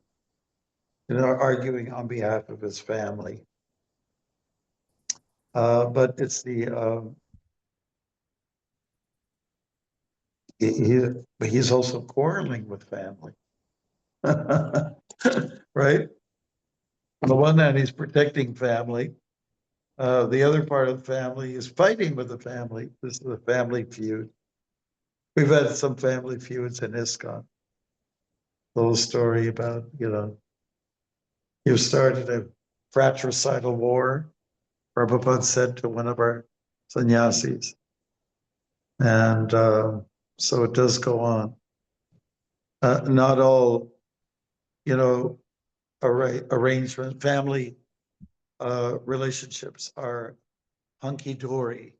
arguing on behalf of his family. But it's he's also quarreling with family. Right? On the one hand, he's protecting family. The other part of the family is fighting with the family. This is a family feud. We've had some family feuds in ISKCON. Little story about, you started a fratricidal war, Prabhupada said to one of our sannyasis. And so it does go on. Not all, arrangement, family relationships are hunky-dory.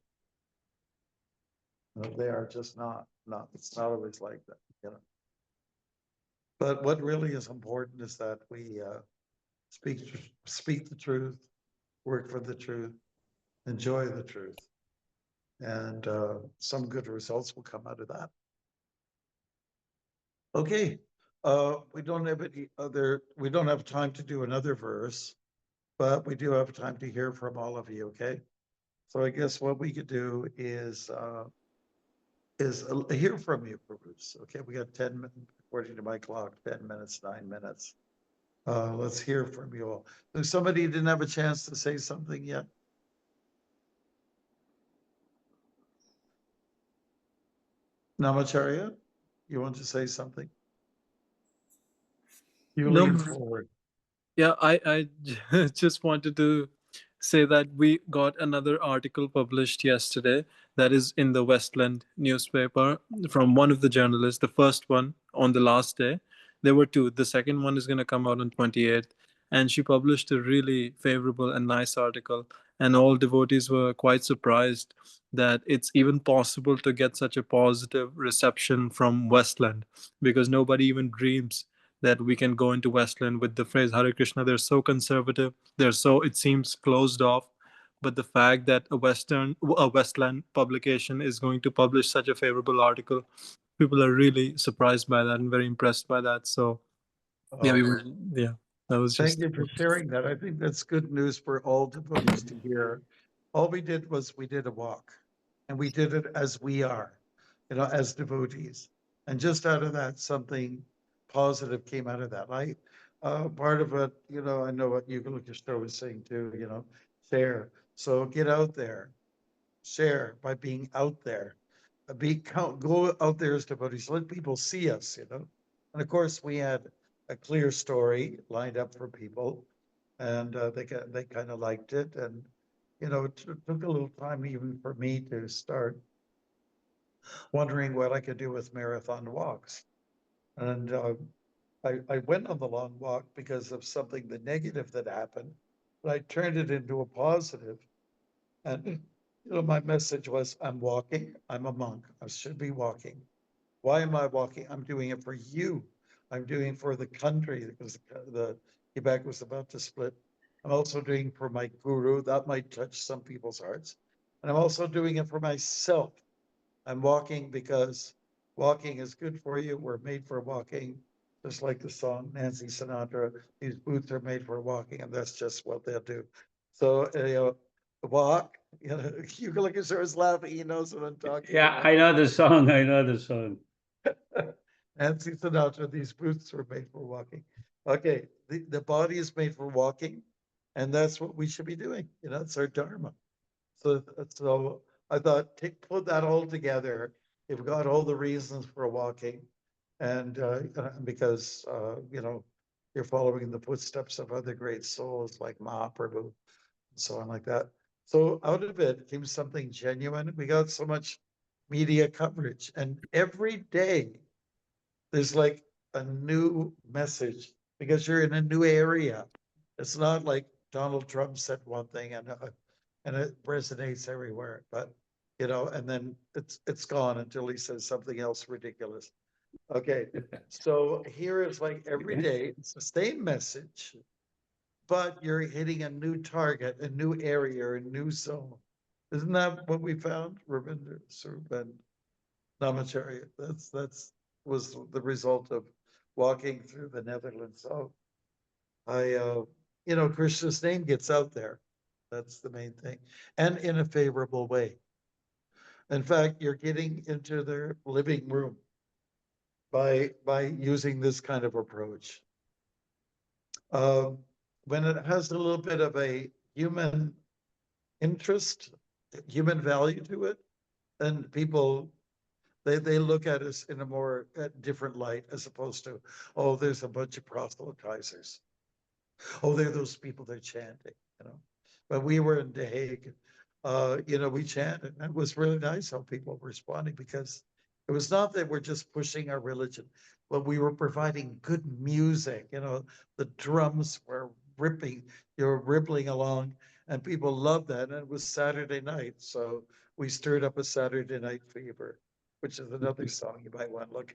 They are just not, it's not always like that, But what really is important is that we speak the truth, work for the truth, enjoy the truth, and some good results will come out of that. Okay, we don't have time to do another verse, but we do have time to hear from all of you. Okay, so I guess what we could do is hear from you, Bruce. Okay, we got 10 minutes, according to my clock, 10 minutes, 9 minutes. Let's hear from you all. If somebody didn't have a chance to say something yet. Namacharya, you want to say something? You No, lean forward. yeah, I just wanted to say that we got another article published yesterday that is in the Westland newspaper from one of the journalists, the first one on the last day. There were two. The second one is going to come out on 28th. And she published a really favorable and nice article. and all devotees were quite surprised that it's even possible to get such a positive reception from Westland, because nobody even dreams that we can go into Westland with the phrase Hare Krishna. They're so conservative, it seems closed off. But the fact that a Westland publication is going to publish such a favorable article, people are really surprised by that and very impressed by that. So yeah, that was just. Thank you for sharing that. I think that's good news for all devotees to hear. All we did was we did a walk, and we did it as we are, as devotees. And just out of that, something positive came out of that. Part of it, I know what Yugal Krishna was saying too, share. So get out there, share by being out there. Go out there as devotees, let people see us, And of course, we had a clear story lined up for people, and they kind of liked it. And, it took a little time even for me to start wondering what I could do with marathon walks. And I went on the long walk because of something, the negative that happened, but I turned it into a positive. And, my message was, I'm walking, I'm a monk, I should be walking. Why am I walking? I'm doing it for you. I'm doing it for the country, because the Quebec was about to split. I'm also doing it for my guru. That might touch some people's hearts. And I'm also doing it for myself. I'm walking because walking is good for you. We're made for walking. Just like the song Nancy Sinatra, these boots are made for walking, and that's just what they'll do. So, walk, you can look at Sarah's laughing, he knows what I'm talking Yeah, about. I know the song. I know the song. Nancy Sinatra, these boots are made for walking. Okay, the body is made for walking, and that's what we should be doing. It's our dharma. So I thought, put that all together. You've got all the reasons for walking, and because you're following the footsteps of other great souls like Mahaprabhu and so on like that. So out of it came something genuine. We got so much media coverage, and every day there's like a new message because you're in a new area. It's not like Donald Trump said one thing and it resonates everywhere, but and then it's gone until he says something else ridiculous. Okay, so here it's like every day it's the same message, but you're hitting a new target, a new area, a new zone. Isn't that what we found, Ravinder Surban Namacharya? That's was the result of walking through the Netherlands. So Krishna's name gets out there. That's the main thing, and in a favorable way. In fact, you're getting into their living room by using this kind of approach. When it has a little bit of a human interest, human value to it, then people they look at us in a more different light, as opposed to, oh, there's a bunch of proselytizers. Oh, they're those people they're chanting, But we were in The Hague, we chanted, and it was really nice how people were responding, because it was not that we're just pushing our religion, but we were providing good music. The drums were rippling along, and people loved that. And it was Saturday night, so we stirred up a Saturday night fever, which is another song you might want to look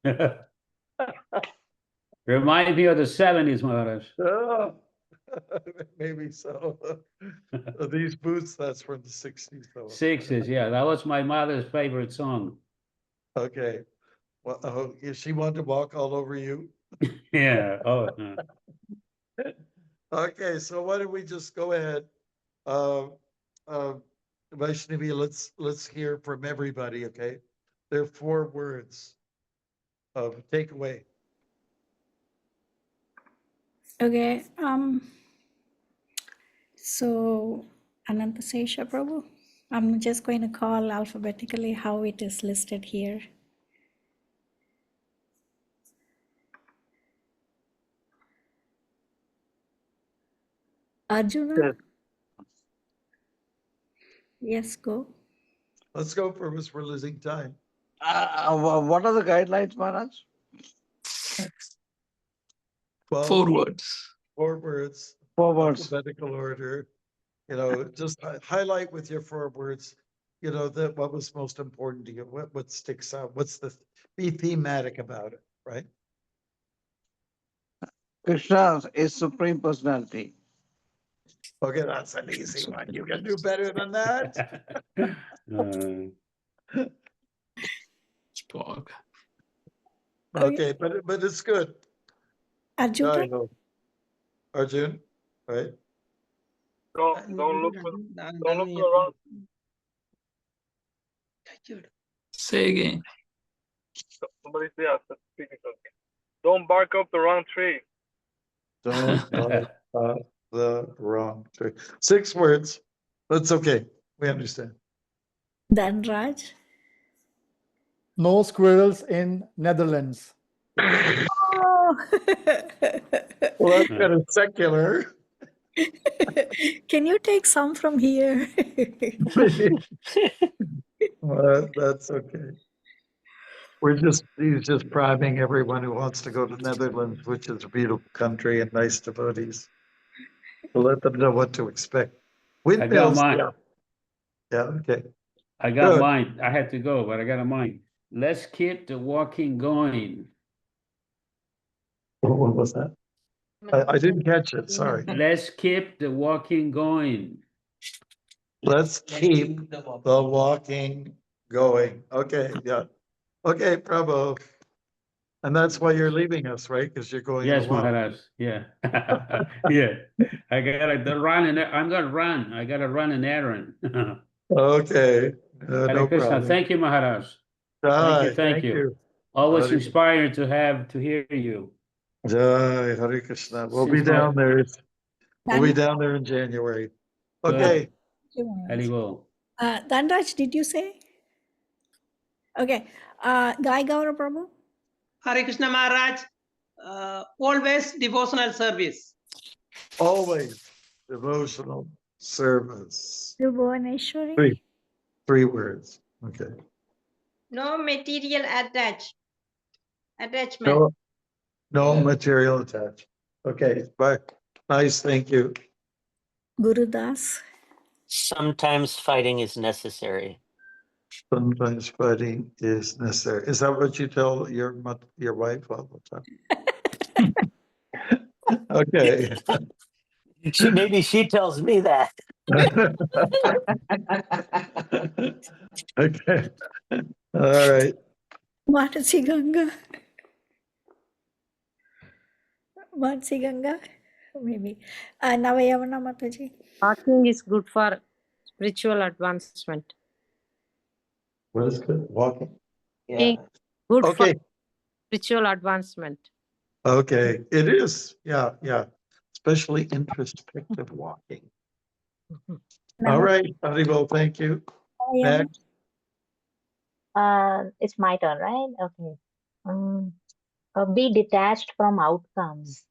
at. Remind me of the 70s, Maharaj. Oh, maybe so. These boots, that's from the 60s, though. 60s, yeah. That was my mother's favorite song. Okay. Well, if she wanted to walk all over you. Yeah. Oh. Okay, so why don't we just go ahead? Vaishnavi, let's hear from everybody, okay? There are 4 words of takeaway. Okay. So Anantasesha Prabhu, I'm just going to call alphabetically how it is listed here. Arjuna? Yes, go. Let's go for us. We're losing time. What are the guidelines, Maharaj? 4 words. 4 words. 4 words. Alphabetical order. just highlight with your 4 words, that what was most important to you, what sticks out, be thematic about it, right? Krishna is Supreme Personality. Okay, that's an easy one. You can do better than that. Spog. Okay, but it's good. Arjuna? Arjun, right? Don't look around. Say again. Somebody say speaking something. Don't bark up the wrong tree. Don't bark up the wrong tree. 6 words. That's okay. We understand. Dhanraj? No squirrels in Netherlands. Oh. Well, that's kind of secular. Can you take some from here? Well, that's okay. He's just priming everyone who wants to go to Netherlands, which is a beautiful country and nice devotees. To let them know what to expect. Windmills. mine. Yeah, okay. I got Good. mine. I had to go, but I got a mine. Let's keep the walking going. What was that? I didn't catch it, sorry. Let's keep the walking going. Let's keep the walking going. Okay, yeah. Okay, Prabhu. And that's why you're leaving us, right? Because you're going Yes, along. Maharaj. Yeah. Yeah. I gotta run and I'm gonna run. I gotta run an errand. Okay, Hare no Krishna. problem. Thank you, Maharaj. Jai, Thank you. Always inspiring to hear you. Jai, Hare Krishna. We'll be Since my- down there. We'll be down there in January. Good. Okay. Haribol. Dhanraj, did you say? Okay. Guy Gaurav Prabhu? Hare Krishna Maharaj, always devotional service. Always devotional service. Bhuvaneshwari? 3 words. Okay. No material attachment. No material attached. Okay, bye. Nice, thank you. Gurudas? Sometimes fighting is necessary. Sometimes fighting is necessary. Is that what you tell your wife all the time? Okay. Maybe she tells me that. Okay. All right. Matasi Ganga? Matasi Ganga? Maybe. Navayavana Mataji? Walking is good for spiritual advancement. What is good? Walking? Yeah. Good Okay. for spiritual advancement. Okay, it is. Yeah, yeah. Especially introspective walking. All right, Haribol, thank you. Next. It's my turn, right? Okay. Be detached from outcomes.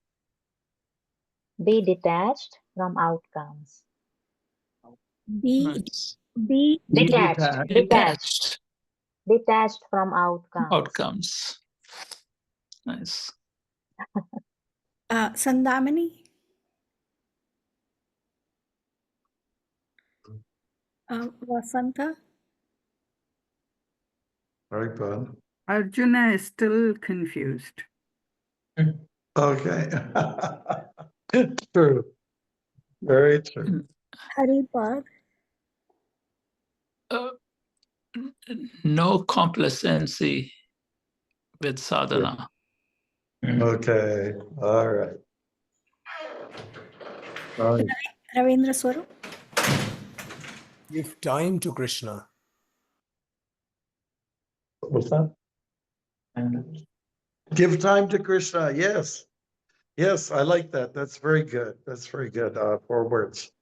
Be detached from outcomes. Be Detached. Detached. Detached from outcomes. Outcomes. Nice. Sandamini? Vasanta? Very good. Arjuna is still confused. Okay. True. Very true. Haripad? No complacency with sadhana. Okay. All right. All right. Ravindra Swarup? Give time to Krishna. What's that? Give time to Krishna. Yes. Yes, I like that. That's very good. That's very good. 4 words.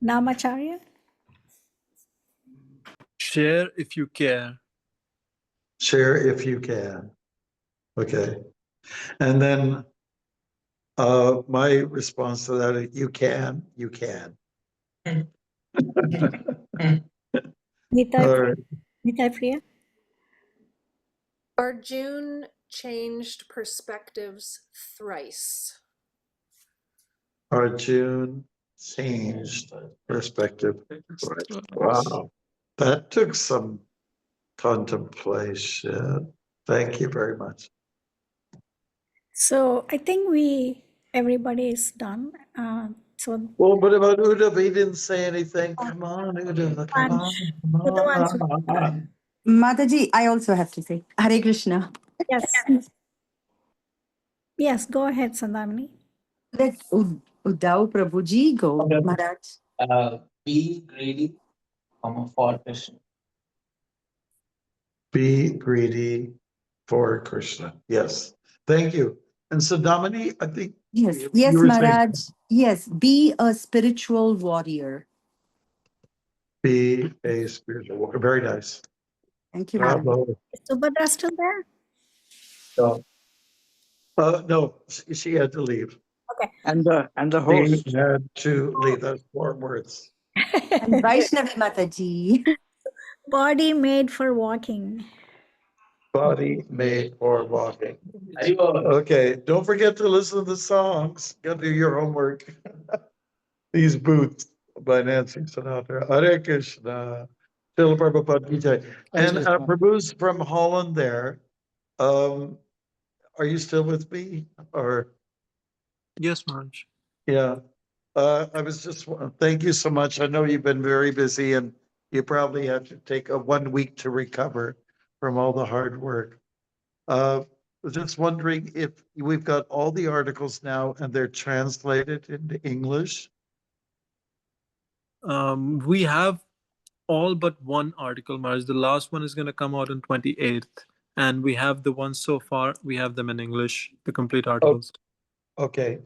Namacharya? Share if you care. Share if you can. Okay. And then my response to that is you can. Nitai Priya? Arjun changed perspectives thrice. Arjun changed perspective. Wow, that took some contemplation. Thank you very much. So I think everybody is done. So Well, what about Uda? He didn't say anything. Come on, Uda. Come on. Come on. Mataji, I also have to say, Hare Krishna. Yes. Yes, go ahead, Sandamini. Let Uddhav Prabhuji go, Maharaj. Be greedy, for Krishna. Be greedy for Krishna. Yes. Thank you. And so, Damini, I think. Yes, you yes, were saying- Maharaj. Yes, be a spiritual warrior. Be a spiritual warrior. Very nice. Thank you, Maharaj. Bravo. Is Subhadra still there? No, she had to leave. Okay. And the She host. had to leave. That's 4 words. And Vaishnavi Mataji. Body made for walking. Body made for walking. Okay, don't forget to listen to the songs. Go do your homework. These Boots by Nancy Sinatra. Hare Krishna. Srila Prabhupada Ki Jai. And Prabhu's from Holland there. Are you still with me? Or Yes, Maharaj. yeah. I was just, thank you so much. I know you've been very busy and you probably have to take 1 week to recover from all the hard work. Was just wondering if we've got all the articles now and they're translated into English. We have all but one article, Maharaj. The last one is going to come out on 28th. And we have the ones so far, we have them in English, the complete articles. Okay.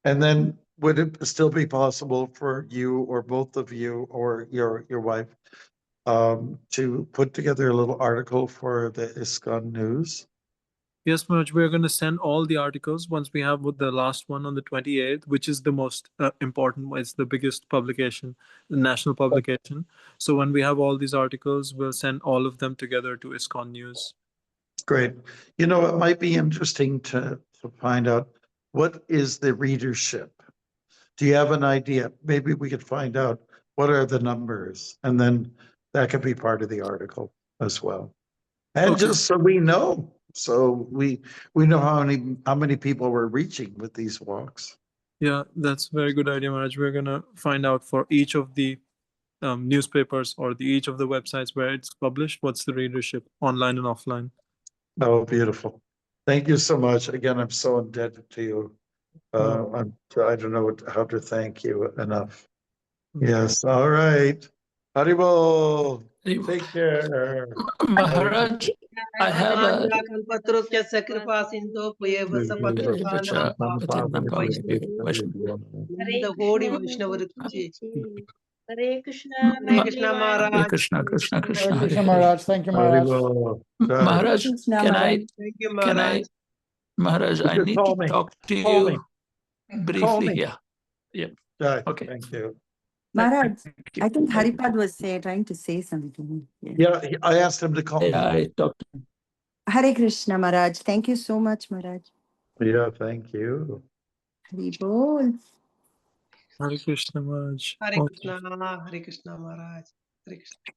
And then would it still be possible for you or both of you or your wife to put together a little article for the ISKCON News? Yes, Maharaj, we're going to send all the articles once we have the last one on the 28th, which is the most important one. It's the biggest publication, the national publication. So when we have all these articles, we'll send all of them together to ISKCON News. Great. You know, it might be interesting to find out what is the readership. Do you have an idea? Maybe we could find out what are the numbers, and then that could be part of the article as well. And Okay. just so we know, so we know how many people we're reaching with these walks. Yeah, that's a very good idea, Maharaj. We're going to find out for each of the newspapers or each of the websites where it's published, what's the readership online and offline. Oh, beautiful. Thank you so much. Again, I'm so indebted to you. I don't know how to thank you enough. Yes. All right. Haribol. Take care. Maharaj, I have a Hare Krishna. Hare Krishna, Krishna, Krishna, Hare Hare Krishna, Hare. Maharaj. Thank you, Maharaj. Maharaj, Krishna, can Maharaj. Thank you, can Maharaj. Maharaj, I Just need call to me. talk to Call you me. briefly me. here. Yep. Right. Okay. Thank you. Maharaj, Thank you. I think Haripad was trying to say something. Yeah. Yeah, I asked him to call me. Yeah, I talked. Hare Krishna, Maharaj. Thank you so much, Maharaj. Yeah, thank you. Haribol. Hare Krishna, Maharaj. Hare Krishna, Hare Krishna, Maharaj. Hare Krishna.